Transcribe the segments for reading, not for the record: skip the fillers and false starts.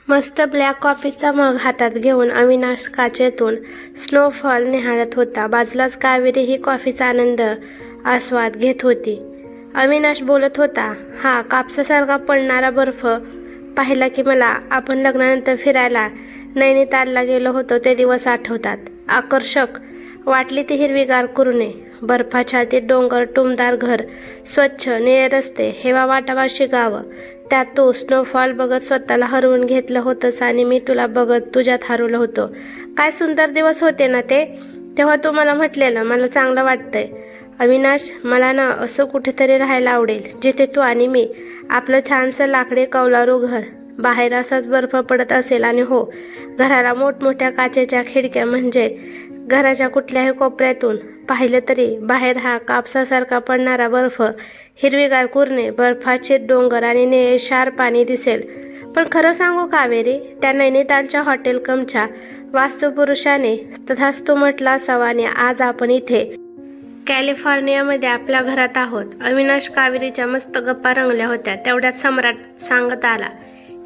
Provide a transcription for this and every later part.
मस्त ब्लॅक कॉफीचा मग हातात घेऊन अविनाश काचेतून स्नोफॉल निहाळत होता. बाजूलाच कावेरी ही कॉफीचा आनंद आस्वाद घेत होती. अविनाश बोलत होता, हा कापसासारखा पडणारा बर्फ पाहिला की मला आपण लग्नानंतर फिरायला नैनितालला गेलो होतो ते दिवस आठवतात. आकर्षक वाटली ती हिरवीगार कुरणे, बर्फाच्छादित डोंगर, टुमदार घर, स्वच्छ निळे रस्ते, हेवा वाटावाशी गावं. त्यात तू स्नोफॉल बघत स्वतःला हरवून घेतलं होतंस आणि मी तुला बघत तुझ्यात हरवलं होतो. काय सुंदर दिवस होते ना ते. तेव्हा तू मला म्हटलेलं मला चांगलं वाटतंय अविनाश, मला ना असं कुठेतरी राहायला आवडेल जिथे तू आणि मी, आपलं छानसं लाकडी कौलारू घर, बाहेर असाच बर्फ पडत असेल आणि हो, घराला मोठमोठ्या काचेच्या खिडक्या, म्हणजे घराच्या कुठल्याही कोपऱ्यातून पाहिलं तरी बाहेर हा कापसासारखा पडणारा बर्फ, हिरवीगार कुरणे, बर्फाचे डोंगर आणि निळेशार पाणी दिसेल. पण खरं सांगू कावेरी, त्या नैनितालच्या हॉटेल कमच्या वास्तुपुरुषाने तथास्तु म्हटलं असावं आणि आज आपण इथे कॅलिफोर्नियामध्ये आपल्या घरात आहोत. अविनाश कावेरीच्या मस्त गप्पा रंगल्या होत्या. तेवढ्यात सम्राट सांगत आला,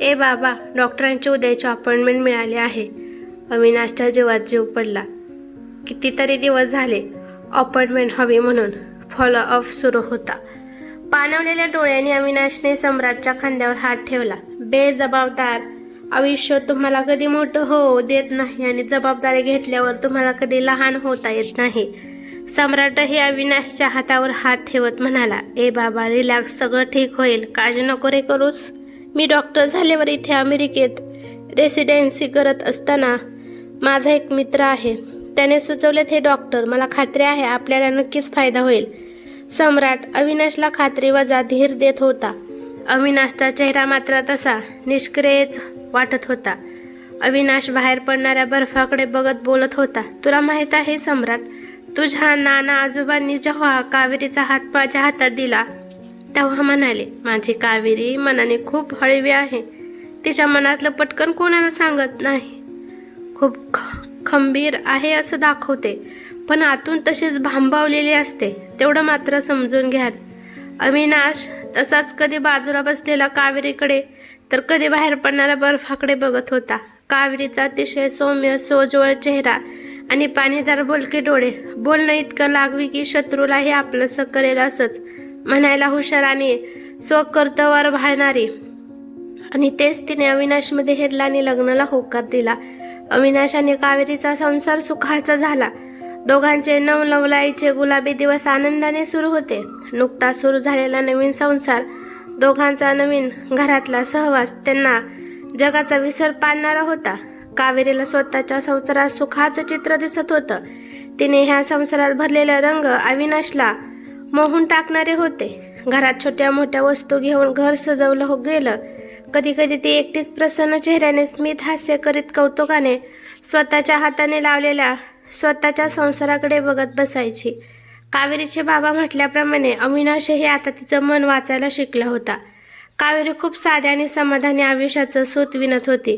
ए बाबा, डॉक्टरांची उद्याची अपॉइंटमेंट मिळाली आहे. अविनाशच्या जीवात जीव पडला. कितीतरी दिवस झाले अपॉइंटमेंट हवी म्हणून फॉलोअप सुरू होता. पाणवलेल्या डोळ्यांनी अविनाशने सम्राटच्या खांद्यावर हात ठेवला. बेजबाबदार आयुष्य तुम्हाला कधी मोठं होऊ देत नाही आणि जबाबदारी घेतल्यावर तुम्हाला कधी लहान होता येत नाही. सम्राटही अविनाशच्या हातावर हात ठेवत म्हणाला, ए बाबा, रिलॅक्स, सगळं ठीक होईल, काळजी नको रे करूस. मी डॉक्टर झाल्यावर इथे अमेरिकेत रेसिडेन्सी करत असताना माझा एक मित्र आहे, त्याने सुचवलेत हे डॉक्टर. मला खात्री आहे आपल्याला नक्कीच फायदा होईल. सम्राट अविनाशला खात्री वजा धीर देत होता. अविनाशचा चेहरा मात्र तसा निष्क्रियच वाटत होता. अविनाश बाहेर पडणाऱ्या बर्फाकडे बघत बोलत होता, तुला माहीत आहे सम्राट, तुझ्या नाना आजोबांनी जेव्हा कावेरीचा हात माझ्या हातात दिला तेव्हा म्हणाले, माझी कावेरी मनाने खूप हळवी आहे, तिच्या मनातलं पटकन कोणाला सांगत नाही, खूप खंबीर आहे असं दाखवते, पण आतून तशीच भांबावलेली असते, तेवढं मात्र समजून घ्याल. अविनाश तसाच कधी बाजूला बसलेला कावेरीकडे तर कधी बाहेर पडणाऱ्या बर्फाकडे बघत होता. कावेरीचा अतिशय सौम्य सोजवळ चेहरा आणि पाणीदार बोलके डोळे, बोलणं इतकं लागवी की शत्रूलाही आपलंसं करेल असंच म्हणायला हुशार आणि स्वकर्तव्यावर भाळणारी, आणि तेच तिने अविनाशमध्ये हेरला आणि लग्नाला होकार दिला. अविनाश आणि कावेरीचा संसार सुखाचा झाला. दोघांचे नवलवलाईचे गुलाबी दिवस आनंदाने सुरू होते. नुकताच सुरू झालेला नवीन संसार, दोघांचा नवीन घरातला सहवास त्यांना जगाचा विसर पाडणारा होता. कावेरीला स्वतःच्या संसारात सुखाचं चित्र दिसत होतं. तिने ह्या संसारात भरलेले रंग अविनाशला मोहून टाकणारे होते. घरात छोट्या मोठ्या वस्तू घेऊन घर सजवलं गेलं. कधी कधी ती एकटीच प्रसन्न चेहऱ्याने स्मित हास्य करीत कौतुकाने स्वतःच्या हाताने लावलेल्या स्वतःच्या संसाराकडे बघत बसायची. कावेरीचे बाबा म्हटल्याप्रमाणे अविनाशही आता तिचं मन वाचायला शिकला होता. कावेरी खूप साध्या आणि समाधानी आयुष्याचं सूत विणत होती.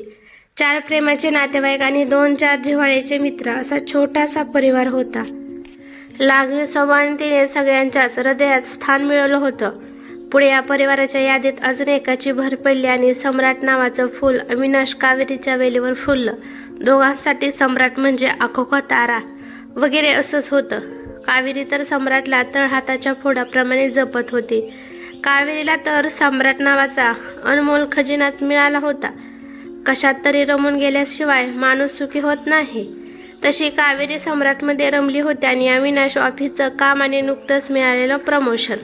4 प्रेमाचे नातेवाईक आणि 2-4 जिव्हाळ्याचे मित्र असा छोटासा परिवार होता. लागवी स्वभावाने तिने सगळ्यांच्याच हृदयात स्थान मिळवलं होतं. पुढे या परिवाराच्या यादीत अजून एकाची भर पडली आणि सम्राट नावाचं फूल अविनाश कावेरीच्या वेलीवर फुललं. दोघांसाठी सम्राट म्हणजे अखोखा तारा वगैरे असंच होतं. कावेरी तर सम्राटला तळहाताच्या फोडाप्रमाणे जपत होती. कावेरीला तर सम्राट नावाचा अनमोल खजिनाच मिळाला होता. कशात तरी रमून गेल्याशिवाय माणूस सुखी होत नाही, तशी कावेरी सम्राटमध्ये रमली होती आणि अविनाश ऑफिसचं काम आणि नुकतंच मिळालेलं प्रमोशन.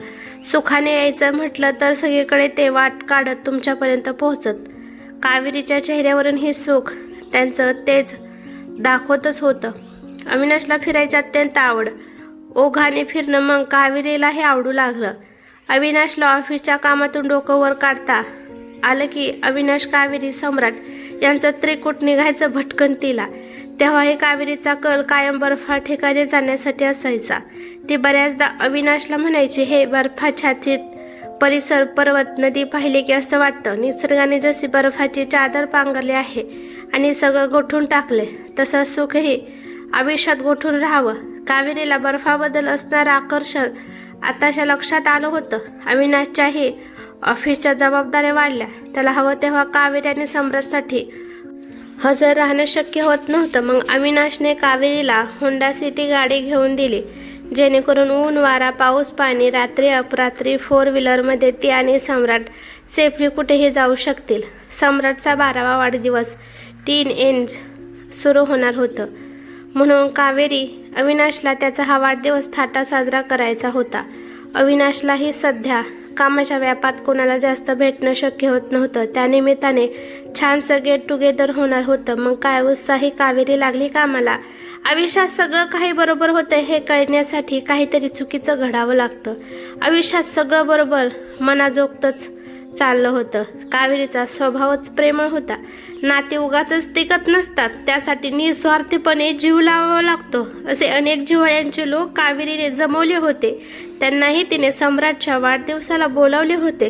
सुखाने यायचं म्हटलं तर सगळीकडे ते वाट काढत तुमच्यापर्यंत पोहोचत. कावेरीच्या चेहऱ्यावरून हे सुख त्यांचं तेज दाखवतच होतं. अविनाशला फिरायची अत्यंत आवड. ओघाने फिरणं मग कावेरीलाही आवडू लागलं. अविनाशला ऑफिसच्या कामातून डोकं वर काढता आलं की अविनाश, कावेरी, सम्राट यांचं त्रिकूट निघायचं भटकंतीला. तेव्हाही कावेरीचा कल कायम बर्फा ठिकाणी जाण्यासाठी असायचा. ती बऱ्याचदा अविनाशला म्हणायची, हे बर्फाच्छादित परिसर, पर्वत, नदी पाहिले की असं वाटतं निसर्गाने जशी बर्फाची चादर पांघरली आहे आणि सगळं गोठून टाकले, तसं सुखही आयुष्यात गोठून राहावं. कावेरीला बर्फाबद्दल असणारं आकर्षण आताच्या लक्षात आलं होतं. अविनाशच्याही ऑफिसच्या जबाबदाऱ्या वाढल्या. त्याला हवं तेव्हा कावेरी आणि सम्राटसाठी हजर राहणं शक्य होत नव्हतं. मग अविनाशने कावेरीला होंडा सिटी गाडी घेऊन दिली, जेणेकरून ऊन वारा पाऊस पाणी रात्री अपरात्री 4 व्हीलरमध्ये ती आणि सम्राट सेफली कुठेही जाऊ शकतील. सम्राटचा 12वा वाढदिवस टीन एज सुरू होणार होतं, म्हणून कावेरी अविनाशला त्याचा हा वाढदिवस थाटात साजरा करायचा होता. अविनाशलाही सध्या कामाच्या व्यापात कोणाला जास्त भेटणं शक्य होत नव्हतं. त्यानिमित्ताने छानसं गेट टुगेदर होणार होतं. मग काय उत्साही कावेरी लागली कामाला. आयुष्यात सगळं काही बरोबर होतं हे कळण्यासाठी काहीतरी चुकीचं घडावं लागतं. आयुष्यात सगळं बरोबर मनाजोगतच चाललं होतं. कावेरीचा स्वभावच प्रेमळ होता. नाते उगाचच टिकत नसतात, त्यासाठी निस्वार्थीपणे जीव लावावा लागतो. असे अनेक जिव्हाळ्यांचे लोक कावेरीने जमवले होते. त्यांनाही तिने सम्राटच्या वाढदिवसाला बोलावले होते.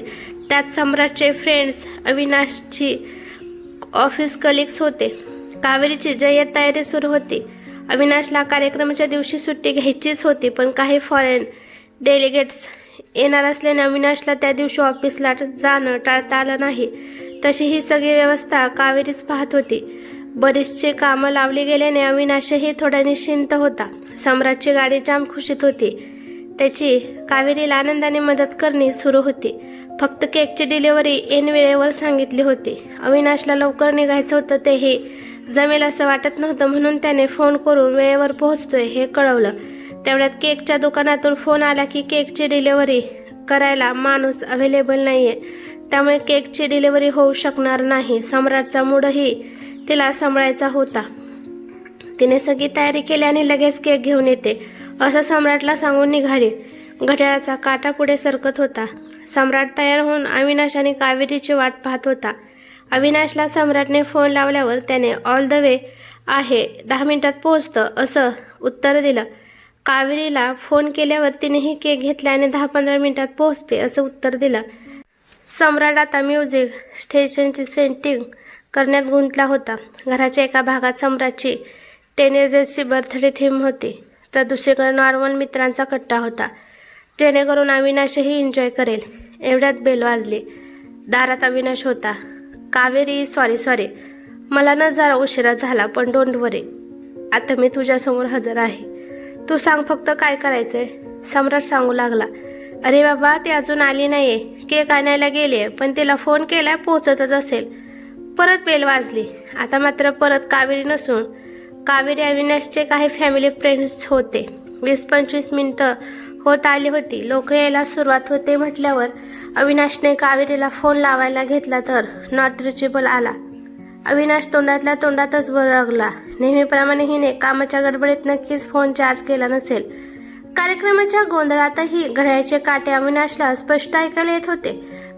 त्यात सम्राटचे फ्रेंड्स, अविनाशची ऑफिस कलिग्स होते. कावेरीची जय्यत तयारी सुरू होती. अविनाशला कार्यक्रमाच्या दिवशी सुट्टी घ्यायचीच होती, पण काही फॉरेन डेलिगेट्स येणार असल्याने अविनाशला त्या दिवशी ऑफिसला जाणं टाळता आलं नाही. तशी ही सगळी व्यवस्था कावेरीच पाहत होती. बरीचशी कामं लावली गेल्याने अविनाशही थोडा निश्चिंत होता. सम्राटची गाडी जाम खुशीत होती. त्याची कावेरीला आनंदाने मदत करणे सुरू होती. फक्त केकची डिलिव्हरी ऐन वेळेवर सांगितली होती. अविनाशला लवकर निघायचं होतं, तेही जमेल असं वाटत नव्हतं, म्हणून त्याने फोन करून वेळेवर पोहोचतोय हे कळवलं. तेवढ्यात केकच्या दुकानातून फोन आला की केकची डिलिव्हरी करायला माणूस अवेलेबल नाहीये, त्यामुळे केकची डिलिव्हरी होऊ शकणार नाही. सम्राटचा मूडही तिला सांभाळायचा होता. तिने सगळी तयारी केली आणि लगेच केक घेऊन येते असं सम्राटला सांगून निघाली. घड्याळाचा काटा पुढे सरकत होता. सम्राट तयार होऊन अविनाश आणि कावेरीची वाट पाहत होता. अविनाशला सम्राटने फोन लावल्यावर त्याने ऑल द वे आहे, 10 मिनिटात पोहोचतं असं उत्तर दिलं. कावेरीला फोन केल्यावर तिनेही केक घेतला आणि 10-15 मिनिटात पोहोचते असं उत्तर दिलं. सम्राट आता म्युझिक स्टेशनची सेटिंग करण्यात गुंतला होता. घराच्या एका भागात सम्राटची 10 इयर्सची बर्थडे थीम होती, तर दुसरीकडे नॉर्मल मित्रांचा कट्टा होता, जेणेकरून अविनाशही एन्जॉय करेल. एवढ्यात बेल वाजली. दारात अविनाश होता. कावेरी सॉरी मला न जरा उशिरा झाला, पण डोंट वरी, आता मी तुझ्यासमोर हजर आहे. तू सांग फक्त काय करायचंय. सम्राट सांगू लागला. अरे बाबा, ती अजून आली नाहीये, केक आणायला गेली, पण तिला फोन केलाय, पोहोचतच असेल. परत बेल वाजली. आता मात्र परत कावेरी नसून कावेरी अविनाशचे काही फॅमिली फ्रेंड्स होते. 20-25 मिनिटं होत आली होती. लोक यायला सुरुवात होते म्हटल्यावर अविनाशने कावेरीला फोन लावायला घेतला तर नॉट रिचेबल आला. अविनाश तोंडातल्या तोंडातच बरगला. नेहमीप्रमाणे हिने कामाच्या गडबडीत नक्कीच फोन चार्ज केला नसेल. कार्यक्रमाच्या गोंधळातही घड्याळाचे काटे अविनाशला स्पष्ट ऐकायला येत होते.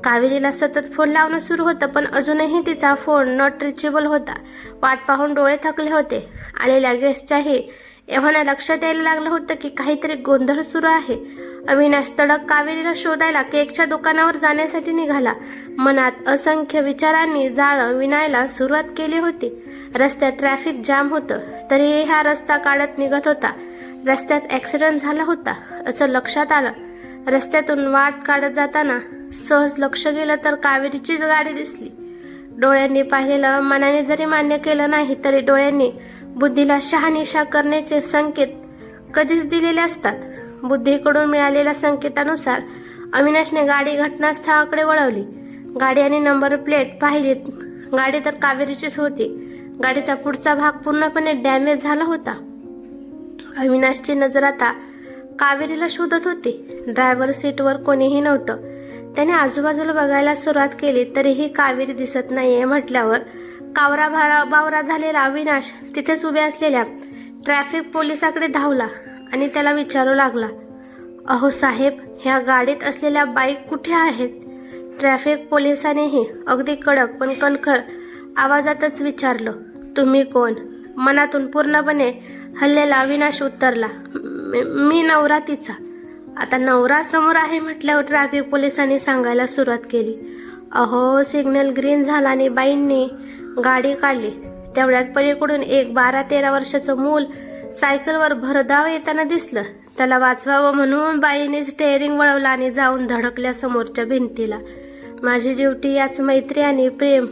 कावेरीला सतत फोन लावणं सुरू होतं, पण अजूनही तिचा फोन नॉट रिचेबल होता. वाट पाहून डोळे थकले होते. आलेल्या गेस्टच्याही एव्हाना लक्षात यायला लागलं होतं की काहीतरी गोंधळ सुरू आहे. अविनाश तडक कावेरीला शोधायला केकच्या दुकानावर जाण्यासाठी निघाला. मनात असंख्य विचारांनी जाळं विणायला सुरुवात केली होती. रस्त्यात ट्रॅफिक जाम होतं, तरीही हा रस्ता काढत निघत होता. रस्त्यात ॲक्सिडेंट झाला होता असं लक्षात आलं. रस्त्यातून वाट काढत जाताना सहज लक्ष गेलं तर कावेरीचीच गाडी दिसली. डोळ्यांनी पाहिलेलं मनाने जरी मान्य केलं नाही, तरी डोळ्यांनी बुद्धीला शहानिशा करण्याचे संकेत कधीच दिलेले असतात. बुद्धीकडून मिळालेल्या संकेतानुसार अविनाशने गाडी घटनास्थळाकडे वळवली. गाडी आणि नंबर प्लेट पाहिलीत. गाडी तर कावेरीचीच होती. गाडीचा पुढचा भाग पूर्णपणे डॅमेज झाला होता. अविनाशची नजर आता कावेरीला शोधत होती. ड्रायव्हर सीटवर कोणीही नव्हतं. त्याने आजूबाजूला बघायला सुरुवात केली, तरीही कावेरी दिसत नाहीये म्हटल्यावर बावरा झालेला अविनाश तिथेच उभे असलेल्या ट्रॅफिक पोलिसाकडे धावला आणि त्याला विचारू लागला, अहो साहेब, ह्या गाडीत असलेल्या बाईक कुठे आहेत? ट्रॅफिक पोलिसानेही अगदी कडक पण कणखर आवाजातच विचारलं. तुम्ही कोण? मनातून पूर्णपणे हललेला अविनाश उत्तरला, मी नवरा तिचा. आता नवरा समोर आहे म्हटल्यावर ट्रॅफिक पोलिसांनी सांगायला सुरुवात केली, अहो सिग्नल ग्रीन झाला आणि बाईंनी गाडी काढली. तेवढ्यात पलीकडून एक 12-13 वर्षाचं मूल सायकलवर भरधाव येताना दिसलं. त्याला वाचवावं म्हणून बाईने स्टेअरिंग वळवला आणि जाऊन धडकल्या समोरच्या भिंतीला. माझी ड्युटी याच मैत्री आणि प्रेम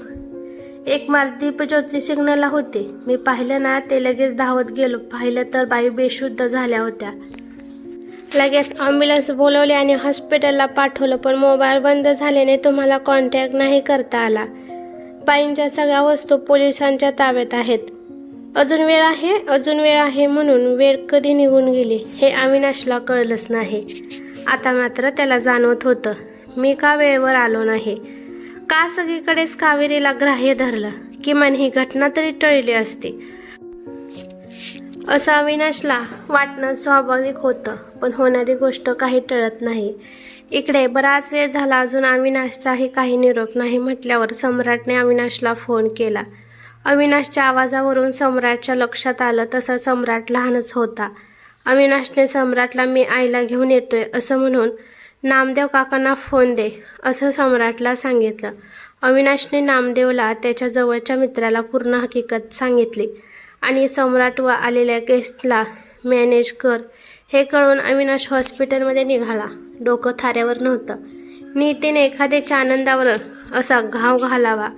एक मार्क दीपज्योती सिग्नलला होते. मी पाहिलं ना ते लगेच धावत गेलो. पाहिलं तर बाई बेशुद्ध झाल्या होत्या. लगेच ॲम्ब्युलन्स बोलवली आणि हॉस्पिटलला पाठवलं, पण मोबाईल बंद झाल्याने तुम्हाला कॉन्टॅक्ट नाही करता आला. बाईंच्या सगळ्या वस्तू पोलिसांच्या ताब्यात आहेत. अजून वेळ आहे म्हणून वेळ कधी निघून गेली हे अविनाशला कळलंच नाही. आता मात्र त्याला जाणवत होतं, मी का वेळेवर आलो नाही, का सगळीकडेच कावेरीला ग्राह्य धरलं. किमान ही घटना तरी टळली असती असं अविनाशला वाटणं स्वाभाविक होतं. पण होणारी गोष्ट काही टळत नाही. इकडे बराच वेळ झाला अजून अविनाशचाही काही निरोप नाही म्हटल्यावर सम्राटने अविनाशला फोन केला. अविनाशच्या आवाजावरून सम्राटच्या लक्षात आलं तसा सम्राट लहानच होता. अविनाशने सम्राटला मी आईला घेऊन येतोय असं म्हणून नामदेव काकांना फोन दे असं सम्राटला सांगितलं. अविनाशने नामदेवला त्याच्या जवळच्या मित्राला पूर्ण हकीकत सांगितली आणि सम्राट व आलेल्या गेस्टला मॅनेज कर हे कळून अविनाश हॉस्पिटलमध्ये निघाला. डोकं थाऱ्यावर नव्हतं. नीतीने एखाद्याच्या आनंदावर असा घाव घालावा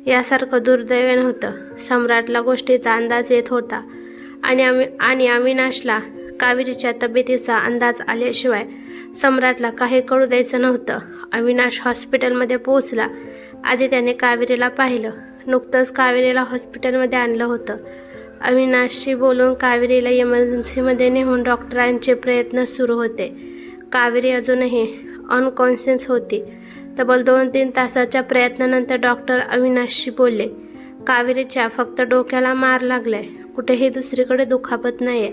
यासारखं दुर्दैव नव्हतं. सम्राटला गोष्टीचा अंदाज येत होता आणि अविनाशला कावेरीच्या तब्येतीचा अंदाज आल्याशिवाय सम्राटला काही कळू द्यायचं नव्हतं. अविनाश हॉस्पिटलमध्ये पोहोचला. आधी त्याने कावेरीला पाहिलं. नुकतंच कावेरीला हॉस्पिटलमध्ये आणलं होतं. अविनाशशी बोलून कावेरीला इमर्जन्सीमध्ये नेऊन डॉक्टरांचे प्रयत्न सुरू होते. कावेरी अजूनही अनकॉन्शियस होती. तब्बल 2-3 तासाच्या प्रयत्नानंतर डॉक्टर अविनाशशी बोलले, कावेरीच्या फक्त डोक्याला मार लागलाय, कुठेही दुसरीकडे दुखापत नाहीये.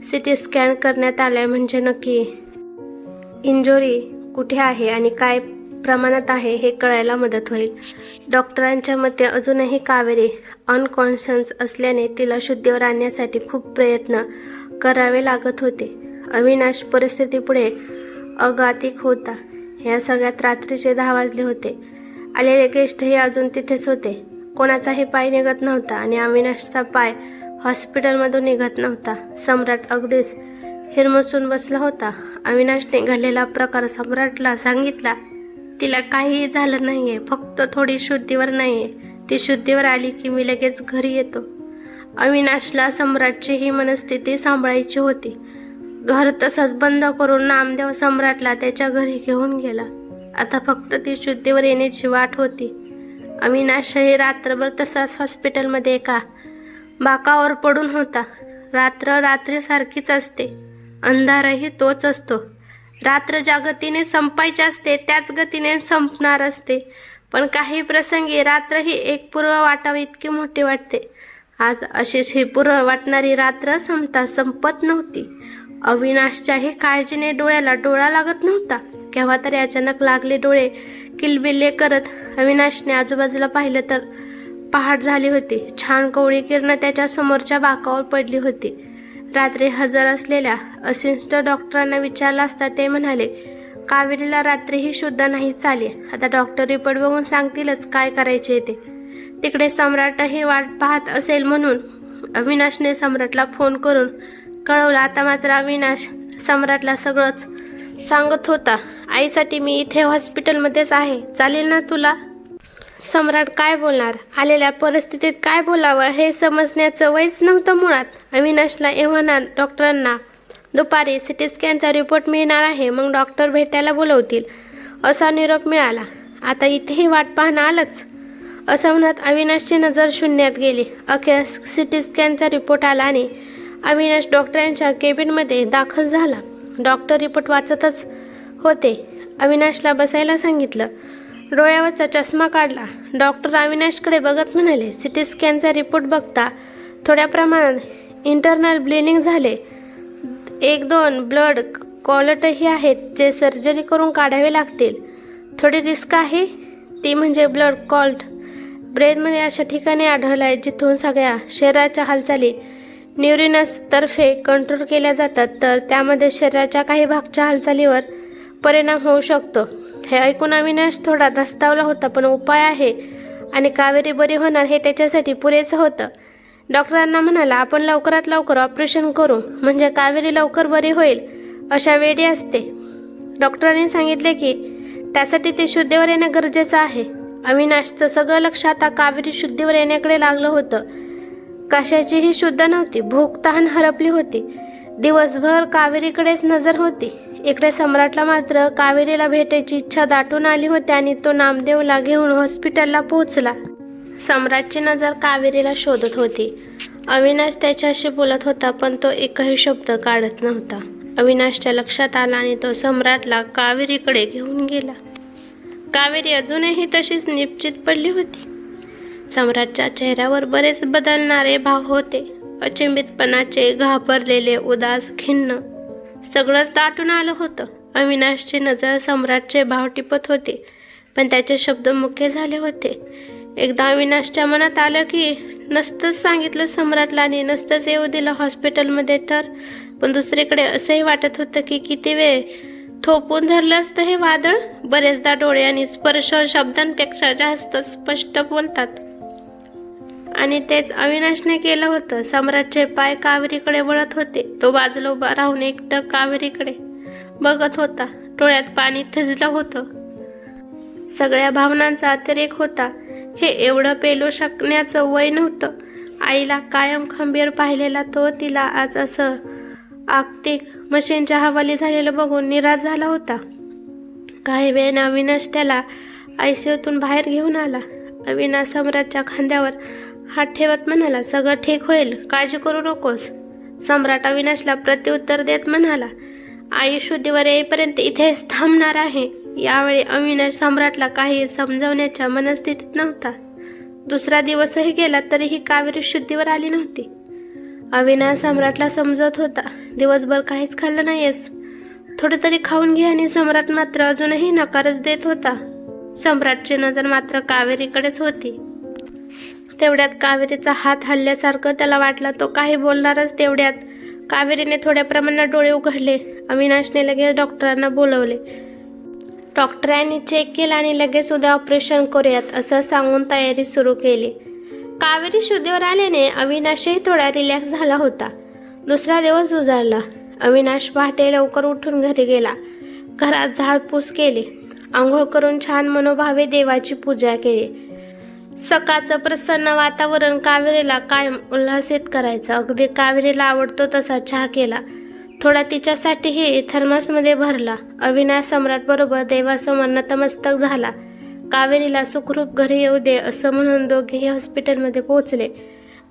सिटी स्कॅन करण्यात आलाय म्हणजे नक्की इंजुरी कुठे आहे आणि काय प्रमाणात आहे हे कळायला मदत होईल. डॉक्टरांच्या मते अजूनही कावेरी अनकॉन्शियस असल्याने तिला शुद्धीवर आणण्यासाठी खूप प्रयत्न करावे लागत होते. अविनाश परिस्थितीपुढे अघातिक होता. या सगळ्यात रात्रीचे 10 वाजले होते. आलेले गेस्टही अजून तिथेच होते. कोणाचाही पाय निघत नव्हता आणि अविनाशचा पाय हॉस्पिटलमधून निघत नव्हता. सम्राट अगदीच हिरमुसून बसला होता. अविनाशने घडलेला प्रकार सम्राटला सांगितला. तिला काहीही झालं नाहीये, फक्त थोडी शुद्धीवर नाहीये. ती शुद्धीवर आली की मी लगेच घरी येतो. अविनाशला सम्राटची ही मनस्थिती सांभाळायची होती. घर तसंच बंद करून नामदेव सम्राटला त्याच्या घरी घेऊन गेला. आता फक्त ती शुद्धीवर येण्याची वाट होती. अविनाशही रात्रभर तसाच हॉस्पिटलमध्ये एका बाकावर पडून होता. रात्र रात्रीसारखीच असते, अंधारही तोच असतो. रात्र ज्या गतीने संपायची असते त्याच गतीने संपणार असते. पण काही प्रसंगी रात्र ही एक पूर्व वाटावी इतकी मोठी वाटते. आज अशीच ही पूर्व वाटणारी रात्र संपत नव्हती. अविनाशच्याही काळजीने डोळ्याला डोळा लागत नव्हता. केव्हा तरी अचानक लागले डोळे किलबिल्ले करत अविनाशने आजूबाजूला पाहिलं तर पहाट झाली होती. छान कोवळी किरणं त्याच्या समोरच्या बाकावर पडली होती. रात्री हजर असलेल्या असिस्टंट डॉक्टरांना विचारलं असता ते म्हणाले, कावेरीला रात्रीही शुद्ध नाही चाले. आता डॉक्टर रिपोर्ट बघून सांगतीलच काय करायचे ते. तिकडे सम्राटही वाट पाहत असेल म्हणून अविनाशने सम्राटला फोन करून कळवलं. आता मात्र अविनाश सम्राटला सगळंच सांगत होता. आईसाठी मी इथे हॉस्पिटलमध्येच आहे, चालेल ना तुला? सम्राट काय बोलणार, आलेल्या परिस्थितीत काय बोलावं हे समजण्याचं वयच नव्हतं मुळात. अविनाशला एव्हाना डॉक्टरांना दुपारी सिटी स्कॅनचा रिपोर्ट मिळणार आहे, मग डॉक्टर भेटायला बोलवतील असा निरोप मिळाला. आता इथेही वाट पाहणं आलंच असं म्हणत अविनाशची नजर शून्यात गेली. अखेर सिटी स्कॅनचा रिपोर्ट आला आणि अविनाश डॉक्टरांच्या केबिनमध्ये दाखल झाला. डॉक्टर रिपोर्ट वाचतच होते. अविनाशला बसायला सांगितलं. डोळ्यावरचा चष्मा काढला. डॉक्टर अविनाशकडे बघत म्हणाले, सिटी स्कॅनचा रिपोर्ट बघता थोड्या प्रमाणात इंटरनल ब्लिडिंग झाले. 1-2 ब्लड क्लॉटही आहेत जे सर्जरी करून काढावे लागतील. थोडी रिस्क आहे ती म्हणजे ब्लड क्लॉट ब्रेनमध्ये अशा ठिकाणी आढळलं आहे जिथून सगळ्या शरीराच्या हालचाली न्यूरिनस तर्फे कंट्रोल केल्या जातात, तर त्यामध्ये शरीराच्या काही भागच्या हालचालीवर परिणाम होऊ शकतो. हे ऐकून अविनाश थोडा धास्तावला होता, पण उपाय आहे आणि कावेरी बरी होणार हे त्याच्यासाठी पुरेसं होतं. डॉक्टरांना म्हणाला, आपण लवकरात लवकर ऑपरेशन करू म्हणजे कावेरी लवकर बरी होईल अशा वेळी असते. डॉक्टरांनी सांगितले की त्यासाठी ते शुद्धीवर येणं गरजेचं आहे. अविनाशचं सगळं लक्ष आता कावेरी शुद्धीवर येण्याकडे लागलं होतं. कशाचीही शुद्ध नव्हती. भूक तहान हरपली होती. दिवसभर कावेरीकडेच नजर होती. इकडे सम्राटला मात्र कावेरीला भेटायची इच्छा दाटून आली होती आणि तो नामदेवला घेऊन हॉस्पिटलला पोहोचला. सम्राटची नजर कावेरीला शोधत होती. अविनाश त्याच्याशी बोलत होता, पण तो एकही शब्द काढत नव्हता. अविनाशच्या लक्षात आला आणि तो सम्राटला कावेरीकडे घेऊन गेला. कावेरी अजूनही तशीच निश्चित पडली होती. सम्राटच्या चेहऱ्यावर बरेच बदलणारे भाव होते. अचंबितपणाचे, घाबरलेले, उदास, खिन्न, सगळंच दाटून आलं होतं. अविनाशची नजर सम्राटचे भाव टिपत होती, पण त्याचे शब्द मुके झाले होते. एकदा अविनाशच्या मनात आलं की नसतंच सांगितलं सम्राटला आणि नसतंच येऊ दिलं हॉस्पिटलमध्ये तर. पण दुसरीकडे असंही वाटत होतं की किती वेळ थोपून धरलं असतं हे वादळ. बरेचदा डोळे आणि स्पर्श शब्दांपेक्षा जास्त स्पष्ट बोलतात, आणि तेच अविनाशने केलं होतं. सम्राटचे पाय कावेरीकडे वळत होते. तो बाजूला उभा राहून एकटक कावेरीकडे बघत होता. डोळ्यात पाणी थिजलं होतं. सगळ्या भावनांचा अतिरेक होता. हे एवढं पेलू शकण्याचं वय नव्हतं. आईला कायम खंबीर पाहिलेला तो तिला आज असं आगतिक मशीनच्या हवाली झालेलं बघून निराश झाला होता. काही वेळाने अविनाश त्याला आयसीयूतून बाहेर घेऊन आला. अविनाश सम्राटच्या खांद्यावर हात ठेवत म्हणाला, सगळं ठीक होईल, काळजी करू नकोस. सम्राट अविनाशला प्रत्युत्तर देत म्हणाला, आई शुद्धीवर येईपर्यंत इथेच थांबणार आहे. यावेळी अविनाश सम्राटला काही समजवण्याच्या मनस्थितीत नव्हता. दुसरा दिवसही गेला तरीही कावेरी शुद्धीवर आली नव्हती. अविनाश सम्राटला समजत होता, दिवसभर काहीच खाल्लं नाहीयेस, थोडं तरी खाऊन घे. आणि सम्राट मात्र अजूनही नकारच देत होता. सम्राटची नजर मात्र कावेरीकडेच होती. तेवढ्यात कावेरीचा हात हल्ल्यासारखं त्याला वाटलं. तो काही बोलणारच तेवढ्यात कावेरीने थोड्या प्रमाणात डोळे उघडले. अविनाशने लगेच डॉक्टरांना बोलवले. डॉक्टरांनी चेक केलं आणि लगेच उद्या ऑपरेशन करूयात असं सांगून तयारी सुरू केली. कावेरी शुद्धीवर आल्याने अविनाशही थोडा रिलॅक्स झाला होता. दुसरा दिवस उजाडला. अविनाश पहाटे लवकर उठून घरी गेला. घरात झाडपूस केली. आंघोळ करून छान मनोभावे देवाची पूजा केली. सकाळचं प्रसन्न वातावरण कावेरीला कायम उल्हासित करायचं. अगदी कावेरीला आवडतो तसा चहा केला. थोडा तिच्यासाठीही थर्मासमध्ये भरला. अविनाश सम्राट बरोबर देवासमोर नतमस्तक झाला. कावेरीला सुखरूप घरी येऊ दे असं म्हणून दोघेही हॉस्पिटलमध्ये पोहोचले.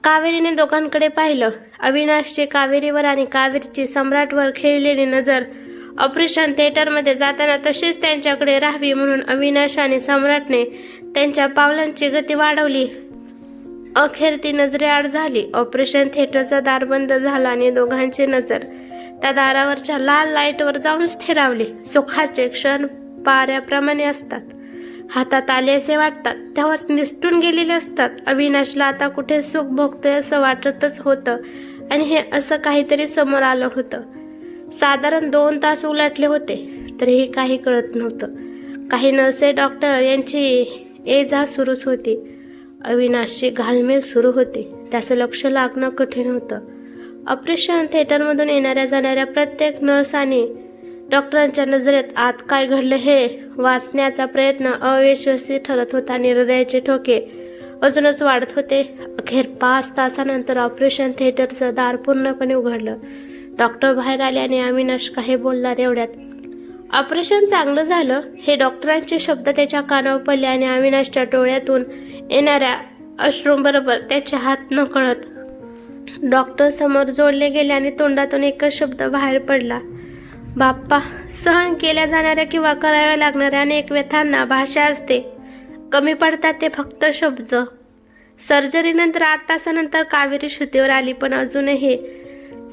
कावेरीने दोघांकडे पाहिलं. अविनाशची कावेरीवर आणि कावेरीची सम्राटवर खेळलेली नजर ऑपरेशन थिएटरमध्ये जाताना तशीच त्यांच्याकडे राहावी म्हणून अविनाश आणि सम्राटने त्यांच्या पावलांची गती वाढवली. अखेर ती नजरेआड झाली. ऑपरेशन थिएटरचं दार बंद झालं आणि दोघांची नजर त्या दारावरच्या लाल लाईटवर जाऊन स्थिरावली. सुखाचे क्षण पाऱ्याप्रमाणे असतात. हातात आले असे वाटतात, तेव्हाच निसटून गेलेले असतात. अविनाशला आता कुठे सुख भोगतोय असं वाटतच होतं आणि हे असं काहीतरी समोर आलं होतं. साधारण 2 तास उलटले होते तरीही काही कळत नव्हतं. काही नर्से डॉक्टर यांची ये जा सुरूच होती. अविनाशची घालमेल सुरू होती. त्याचं लक्ष लागणं कठीण होतं. ऑपरेशन थिएटरमधून येणाऱ्या जाणाऱ्या प्रत्येक नर्स आणि डॉक्टरांच्या नजरेत आत काय घडलं हे वाचण्याचा प्रयत्न अयशस्वी ठरत होता आणि हृदयाचे ठोके अजूनच वाढत होते. अखेर 5 तासानंतर ऑपरेशन थिएटरचं दार पूर्णपणे उघडलं. डॉक्टर बाहेर आले आणि अविनाश काही बोलणार एवढ्यात ऑपरेशन चांगलं झालं हे डॉक्टरांचे शब्द त्याच्या कानावर पडले आणि अविनाशच्या डोळ्यातून येणाऱ्या अश्रूंबरोबर त्याचे हात नकळत डॉक्टर समोर जोडले गेले आणि तोंडातून एकच शब्द बाहेर पडला, बाप्पा. सहन केल्या जाणाऱ्या किंवा कराव्या लागणाऱ्या अनेक व्यथांना भाषा असते. कमी पडतात ते फक्त शब्द. सर्जरीनंतर 8 तासानंतर कावेरी शुद्धीवर आली, पण अजूनही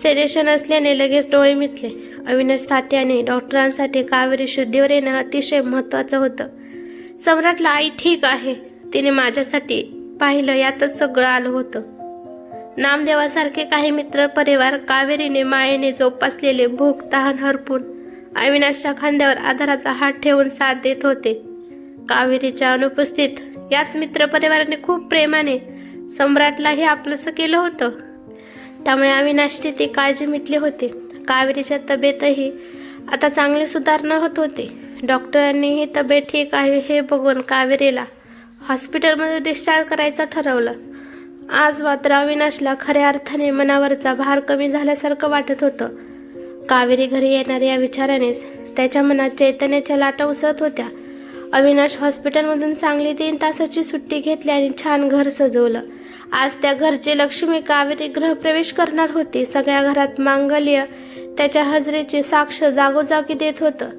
सेडेशन असल्याने लगेच डोळे मिटले. अविनाशसाठी आणि डॉक्टरांसाठी कावेरी शुद्धीवर येणं अतिशय महत्त्वाचं होतं. सम्राटला आई ठीक आहे, तिने माझ्यासाठी पाहिलं, यातच सगळं आलं होतं. नामदेवासारखे काही मित्र परिवार कावेरीने मायेने जोपासलेले भूक तहान हरपून अविनाशच्या खांद्यावर आधाराचा हात ठेवून साथ देत होते. कावेरीच्या अनुपस्थित याच मित्रपरिवाराने खूप प्रेमाने सम्राटलाही आपलंसं केलं होतं. त्यामुळे अविनाशची ती काळजी मिटली होती. कावेरीच्या तब्येतही आता चांगली सुधारणा होत होती. डॉक्टरांनीही तब्येत ठीक आहे हे बघून कावेरीला हॉस्पिटलमध्ये डिस्चार्ज करायचं ठरवलं. आज मात्र अविनाशला खऱ्या अर्थाने मनावरचा भार कमी झाल्यासारखं वाटत होतं. कावेरी घरी येणार या विचारानेच त्याच्या मनात चैतन्याच्या लाटा उसळत होत्या. अविनाश हॉस्पिटलमधून चांगली 3 तासाची सुट्टी घेतली आणि छान घर सजवलं. आज त्या घरची लक्ष्मी कावेरी गृहप्रवेश करणार होती. सगळ्या घरात मांगल्य त्याच्या हजेरीची साक्ष जागोजागी देत होतं.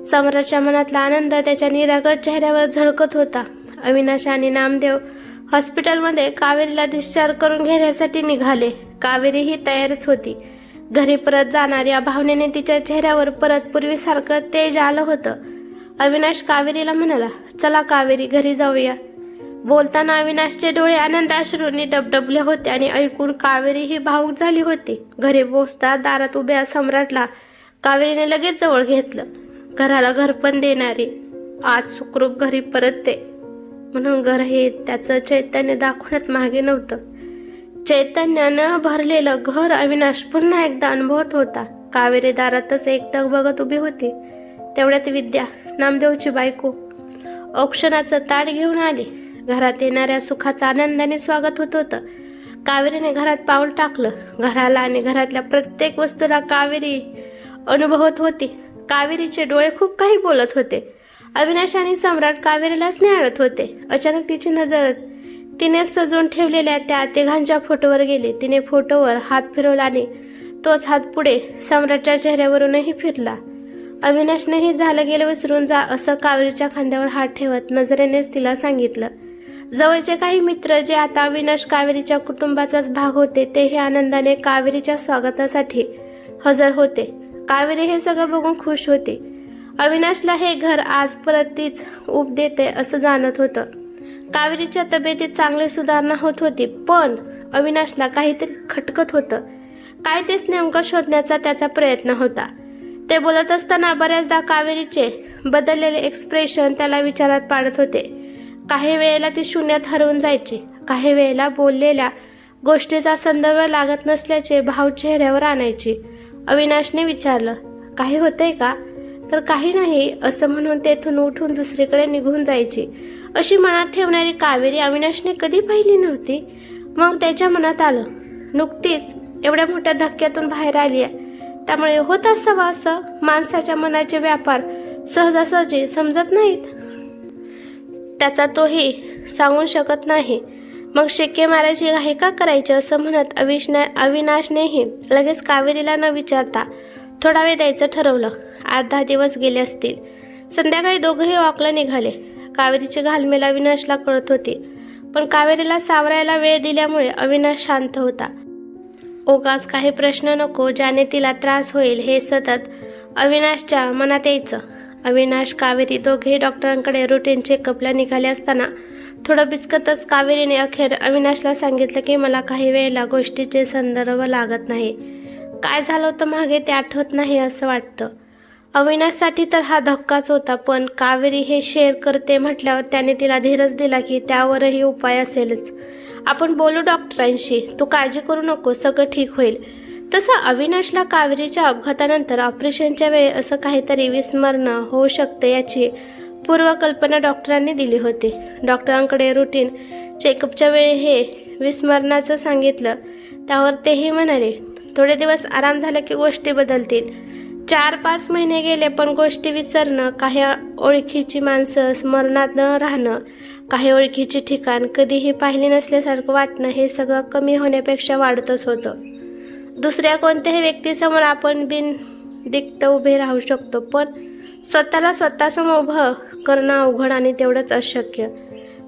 सम्राटच्या मनातला आनंद त्याच्या निरागस चेहऱ्यावर झळकत होता. अविनाश आणि नामदेव हॉस्पिटलमध्ये कावेरीला डिस्चार्ज करून घेण्यासाठी निघाले. कावेरी ही तयारच होती. घरी परत जाणार या भावनेने तिच्या चेहऱ्यावर परत पूर्वीसारखं तेज आलं होतं. अविनाश कावेरीला म्हणाला, चला कावेरी घरी जाऊया. बोलताना अविनाशचे डोळे आनंदाश्रूंनी डबडबले होते आणि ऐकून कावेरी ही भावूक झाली होती. घरी पोहोचता दारात उभ्या सम्राटला कावेरीने लगेच जवळ घेतलं. घराला घरपण देणारी आज सुखरूप घरी परतते म्हणून घर हे त्याचं चैतन्य दाखवण्यात मागे नव्हतं. चैतन्यानं भरलेलं घर अविनाश पुन्हा एकदा अनुभवत होता. कावेरी दारातच एकटक बघत उभी होती. तेवढ्यात विद्या, नामदेवची बायको, औक्षणाचं ताट घेऊन आली. घरात येणाऱ्या सुखाचं आनंदाने स्वागत होत होतं. कावेरीने घरात पाऊल टाकलं. घराला आणि घरातल्या प्रत्येक वस्तूला कावेरी अनुभवत होती. कावेरीचे डोळे खूप काही बोलत होते. अविनाश आणि सम्राट कावेरीलाच निहाळत होते. अचानक तिची नजर तिने सजवून ठेवलेल्या त्या तिघांच्या फोटोवर गेली. तिने फोटोवर हात फिरवला आणि तोच हात पुढे सम्राटच्या चेहऱ्यावरूनही फिरला. अविनाशनेही झालं गेलं विसरून जा असं कावेरीच्या खांद्यावर हात ठेवत नजरेनेच तिला सांगितलं. जवळचे काही मित्र जे आता अविनाश कावेरीच्या कुटुंबाचाच भाग होते तेही आनंदाने कावेरीच्या स्वागतासाठी हजर होते. कावेरी हे सगळं बघून खुश होती. अविनाशला हे घर आज परत तीच ऊब देते असं जाणत होतं. कावेरीच्या तब्येतीत चांगली सुधारणा होत होती, पण अविनाशला काहीतरी खटकत होतं. काय तेच नेमकं शोधण्याचा त्याचा प्रयत्न होता. ते बोलत असताना बऱ्याचदा कावेरीचे बदललेले एक्सप्रेशन त्याला विचारात पाडत होते. काही वेळेला ती शून्यात हरवून जायची. काही वेळेला बोललेल्या गोष्टीचा संदर्भ लागत नसल्याचे भाव चेहऱ्यावर आणायची. अविनाशने विचारलं, काही होतंय का? तर काही नाही असं म्हणून तेथून उठून दुसरीकडे निघून जायची. अशी मनात ठेवणारी कावेरी अविनाशने कधी पाहिली नव्हती. मग त्याच्या मनात आलं, नुकतीच एवढ्या मोठ्या धक्क्यातून बाहेर आली आहे, त्यामुळे होत असावा असं. माणसाच्या मनाचे व्यापार सहजासहजी समजत नाहीत, त्याचा तोही सांगू शकत नाही. मग शिक्के मारायची घाई का करायची असं म्हणत अविनाशनेही लगेच कावेरीला न विचारता थोडा वेळ द्यायचं ठरवलं. 8-10 दिवस गेले असतील. संध्याकाळी दोघंही वॉकला निघाले. कावेरीची घालमेल अविनाशला कळत होती, पण कावेरीला सावरायला वेळ दिल्यामुळे अविनाश शांत होता. उगाच काही प्रश्न नको ज्याने तिला त्रास होईल हे सतत अविनाशच्या मनात यायचं. अविनाश कावेरी दोघेही डॉक्टरांकडे रुटीन चेकअपला निघाले असताना थोडं बिचकतच कावेरीने अखेर अविनाशला सांगितलं की मला काही वेळेला गोष्टीचे संदर्भ लागत नाही. काय झालं होतं मागे ते आठवत नाही असं वाटतं. अविनाशसाठी तर हा धक्काच होता, पण कावेरी हे शेअर करते म्हटल्यावर त्याने तिला धीरच दिला की त्यावरही उपाय असेलच. आपण बोलू डॉक्टरांशी, तू काळजी करू नको, सगळं ठीक होईल. तसं अविनाशला कावेरीच्या अपघातानंतर ऑपरेशनच्या वेळी असं काहीतरी विस्मरणं होऊ शकतं याची पूर्वकल्पना डॉक्टरांनी दिली होती. डॉक्टरांकडे रुटीन चेकअपच्या वेळी हे विस्मरणाचं सांगितलं. त्यावर तेही म्हणाले, थोडे दिवस आराम झाला की गोष्टी बदलतील. 4-5 महिने गेले पण गोष्टी विसरणं, काही ओळखीची माणसं स्मरणात न राहणं, काही ओळखीची ठिकाण कधीही पाहिली नसल्यासारखं वाटणं हे सगळं कमी होण्यापेक्षा वाढतच होतं. दुसऱ्या कोणत्याही व्यक्तीसमोर आपण बिनदिक्त उभे राहू शकतो, पण स्वतःला स्वतःसमोर उभं करणं अवघड आणि तेवढंच अशक्य.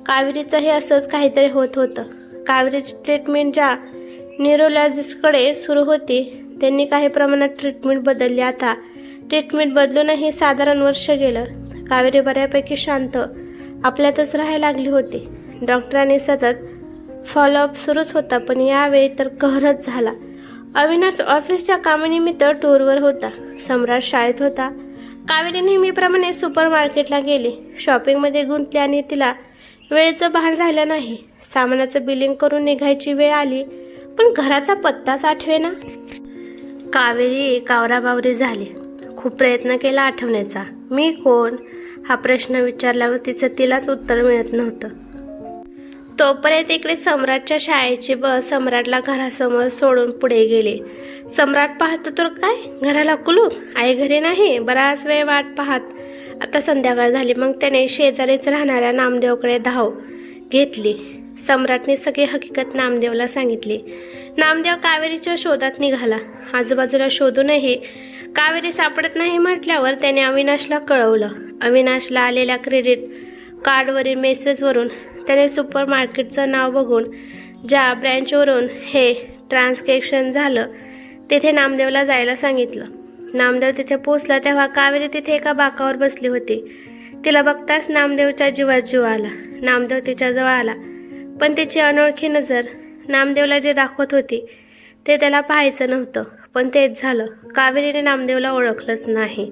कावेरीचंही असंच काहीतरी होत होतं. कावेरीची ट्रीटमेंट ज्या न्यूरोलॉजिस्टकडे सुरू होती त्यांनी काही प्रमाणात ट्रीटमेंट बदलली. आता ट्रीटमेंट बदलूनही साधारण वर्ष गेलं. कावेरी बऱ्यापैकी शांत आपल्यातच राहायला लागली होती. डॉक्टरांनी सतत फॉलोअप सुरूच होता, पण यावेळी तर कहरच झाला. अविनाश ऑफिसच्या कामानिमित्त टूरवर होता. सम्राट शाळेत होता. कावेरी नेहमीप्रमाणे सुपर मार्केटला गेली. शॉपिंगमध्ये गुंतली आणि तिला वेळेचं भान राहिलं नाही. सामानाचं बिलिंग करून निघायची वेळ आली, पण घराचा पत्ताच आठवेना. कावेरी कावराबावरी झाली. खूप प्रयत्न केला आठवण्याचा. मी कोण हा प्रश्न विचारल्यावर तिचं तिलाच उत्तर मिळत नव्हतं. तोपर्यंत इकडे सम्राटच्या शाळेची बस सम्राटला घरासमोर सोडून पुढे गेली. सम्राट पाहतो तर काय, घराला कुलूप, आई घरी नाही. बराच वेळ वाट पाहत आता संध्याकाळ झाली. मग त्याने शेजारीच राहणाऱ्या नामदेवकडे धाव घेतली. सम्राटने सगळी हकीकत नामदेवला सांगितली. नामदेव कावेरीच्या शोधात निघाला. आजूबाजूला शोधूनही कावेरी सापडत नाही म्हटल्यावर त्याने अविनाशला कळवलं. अविनाशला आलेल्या क्रेडिट कार्डवरील मेसेजवरून त्याने सुपर मार्केटचं नाव बघून ज्या ब्रँचवरून हे ट्रान्झॅक्शन झालं तिथे नामदेवला जायला सांगितलं. नामदेव तिथे पोचला तेव्हा कावेरी तिथे एका बाकावर बसली होती. तिला बघताच नामदेवच्या जीवात जीव आला. नामदेव तिच्याजवळ आला, पण तिची अनोळखी नजर नामदेवला जे दाखवत होती ते त्याला पाहायचं नव्हतं. पण तेच झालं. कावेरीने नामदेवला ओळखलंच नाही.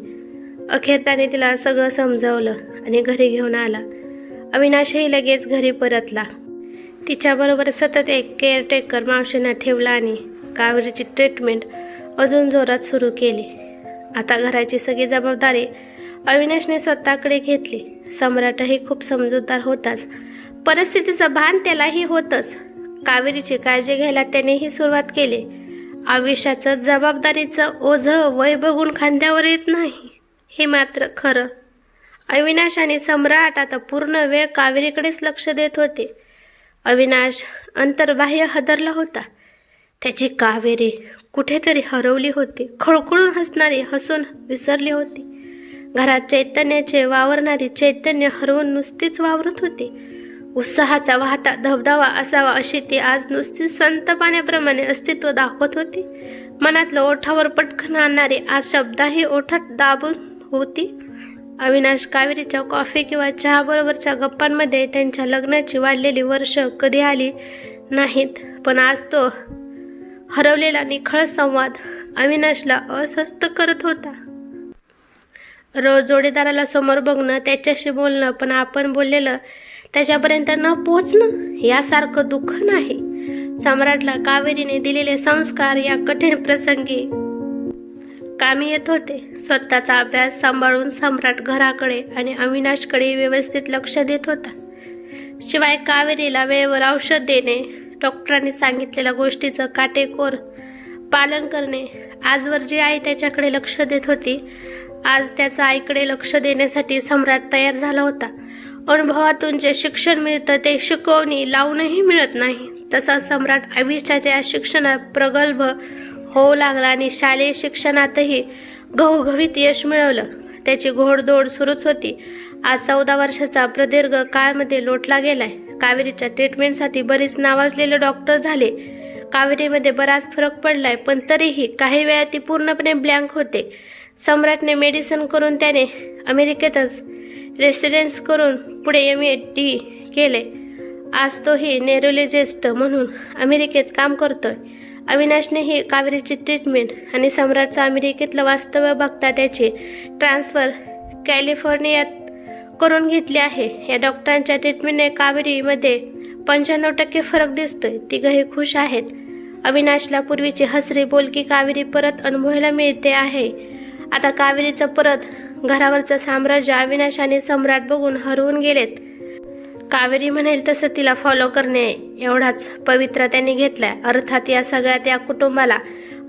अखेर त्याने तिला सगळं समजावलं आणि घरी घेऊन आला. अविनाशही लगेच घरी परतला. तिच्याबरोबर सतत एक केअरटेकर मावशींना ठेवला आणि कावेरीची ट्रीटमेंट अजून जोरात सुरू केली. आता घराची सगळी जबाबदारी अविनाशने स्वतःकडे घेतली. सम्राटही खूप समजूतदार होताच, परिस्थितीचं भान त्यालाही होतंच. कावेरीची काळजी घ्यायला त्यानेही सुरुवात केली. आयुष्याचं जबाबदारीचं ओझं वय बघून खांद्यावर येत नाही, हे मात्र खरं. अविनाश आणि सम्राट आता पूर्ण वेळ कावेरीकडेच लक्ष देत होते. अविनाश अंतर्बाह्य हादरला होता. त्याची कावेरी कुठेतरी हरवली होती. खळखळून हसणारी हसून विसरली होती. घरात चैतन्याचे वावरणारी चैतन्य हरवून नुसतीच वावरत होती. उत्साहाचा वाहता धबधबा असावा अशी ती आज नुसती संत पाण्याप्रमाणे अस्तित्व दाखवत होती. मनातलं ओठावर पटकन आणणारी आज शब्दाही ओठात दाबून होती. अविनाश कावेरीच्या कॉफी किंवा चहा बरोबरच्या गप्पांमध्ये त्यांच्या लग्नाची वाढलेली वर्ष कधी आली नाहीत, पण आज तो हरवलेला निखळ संवाद अविनाशला अस्वस्थ करत होता. रोज जोडीदाराला समोर बघणं, त्याच्याशी बोलणं, पण आपण बोललेलं त्याच्यापर्यंत न पोहोचणं यासारखं दुःख नाही. सम्राटला कावेरीने दिलेले संस्कार या कठीण प्रसंगी कामी येत होते. स्वतःचा अभ्यास सांभाळून सम्राट घराकडे आणि अविनाशकडे व्यवस्थित लक्ष देत होता. शिवाय कावेरीला वेळेवर औषध देणे, डॉक्टरांनी सांगितलेल्या गोष्टीचं काटेकोर पालन करणे. आजवर जी आई त्याच्याकडे लक्ष देत होती, आज त्याचा आईकडे लक्ष देण्यासाठी सम्राट तयार झाला होता. अनुभवातून जे शिक्षण मिळतं ते शिकवणी लावूनही मिळत नाही. तसा सम्राट आयुष्याच्या या शिक्षणात प्रगल्भ होऊ लागला आणि शालेय शिक्षणातही घवघवीत यश मिळवलं. त्याची घोडदौड सुरूच होती. आज 14 वर्षाचा प्रदीर्घ काळमध्ये लोटला गेलाय. कावेरीच्या ट्रीटमेंटसाठी बरीच नावाजलेले डॉक्टर झाले. कावेरीमध्ये बराच फरक पडलाय, पण तरीही काही वेळा ती पूर्णपणे ब्लँक होते. सम्राटने मेडिसिन करून त्याने अमेरिकेतच रेसिडेन्स करून पुढे MD केले. आज तोही न्यूरोलॉजिस्ट म्हणून अमेरिकेत काम करतोय. अविनाशनेही कावेरीची ट्रीटमेंट आणि सम्राटचं अमेरिकेतलं वास्तव्य बघता त्याची ट्रान्सफर कॅलिफोर्नियात करून घेतली आहे. या डॉक्टरांच्या ट्रीटमेंटने कावेरीमध्ये 95% फरक दिसतोय. तिघंही खुश आहेत. अविनाशला पूर्वीची हसरी बोलकी कावेरी परत अनुभवायला मिळते आहे. आता कावेरीचं परत घरावरचं साम्राज्य अविनाश आणि सम्राट बघून हरवून गेलेत. कावेरी म्हणेल तसं तिला फॉलो करणे एवढाच पवित्रा त्यांनी घेतलाय. अर्थात या सगळ्यात या कुटुंबाला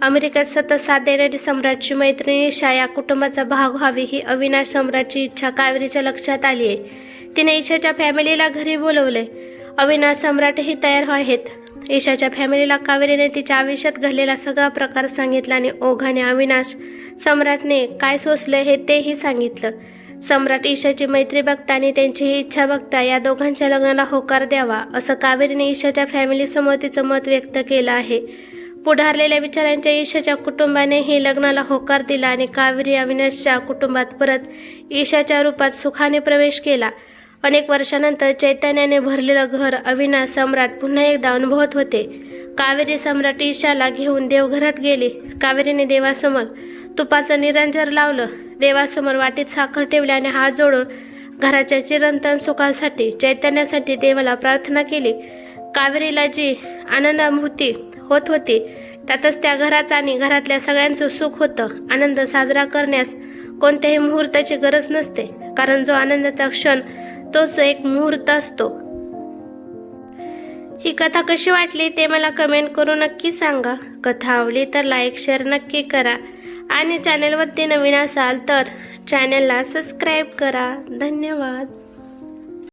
अमेरिकेत सतत साथ देणारी सम्राटची मैत्रिणी ईशा या कुटुंबाचा भाग व्हावी ही अविनाश सम्राटची इच्छा कावेरीच्या लक्षात आली आहे. तिने ईशाच्या फॅमिलीला घरी बोलवले. अविनाश सम्राटही तयार आहेत. ईशाच्या फॅमिलीला कावेरीने तिच्या आयुष्यात घडलेला सगळा प्रकार सांगितला आणि ओघाने अविनाश सम्राटने काय सोसलं हे तेही सांगितलं. सम्राट ईशाची मैत्री बघता आणि त्यांची ही इच्छा बघता या दोघांच्या लग्नाला होकार द्यावा असं कावेरीने ईशाच्या फॅमिलीसमोर तिचं मत व्यक्त केलं आहे. पुढारलेल्या विचारांच्या ईशाच्या कुटुंबानेही लग्नाला होकार दिला आणि कावेरी अविनाशच्या कुटुंबात परत ईशाच्या रूपात सुखाने प्रवेश केला. अनेक वर्षानंतर चैतन्याने भरलेलं घर अविनाश सम्राट पुन्हा एकदा अनुभवत होते. कावेरी सम्राट ईशाला घेऊन देवघरात गेली. कावेरीने देवासमोर तुपाचं निरंजन लावलं. देवासमोर वाटीत साखर ठेवली आणि हात जोडून घराच्या चिरंतन सुखासाठी चैतन्यासाठी देवाला प्रार्थना केली. कावेरीला जी आनंदानुभूती होत होती त्यातच त्या घराचं आणि घरातल्या सगळ्यांचं सुख होतं. आनंद साजरा करण्यास कोणत्याही मुहूर्ताची गरज नसते, कारण जो आनंदाचा क्षण तोच एक मुहूर्त असतो. ही कथा कशी वाटली ते मला कमेंट करून नक्की सांगा. कथा आवडली तर लाईक शेअर नक्की करा आणि चॅनलवरती नवीन असाल तर चॅनलला सबस्क्राईब करा. धन्यवाद.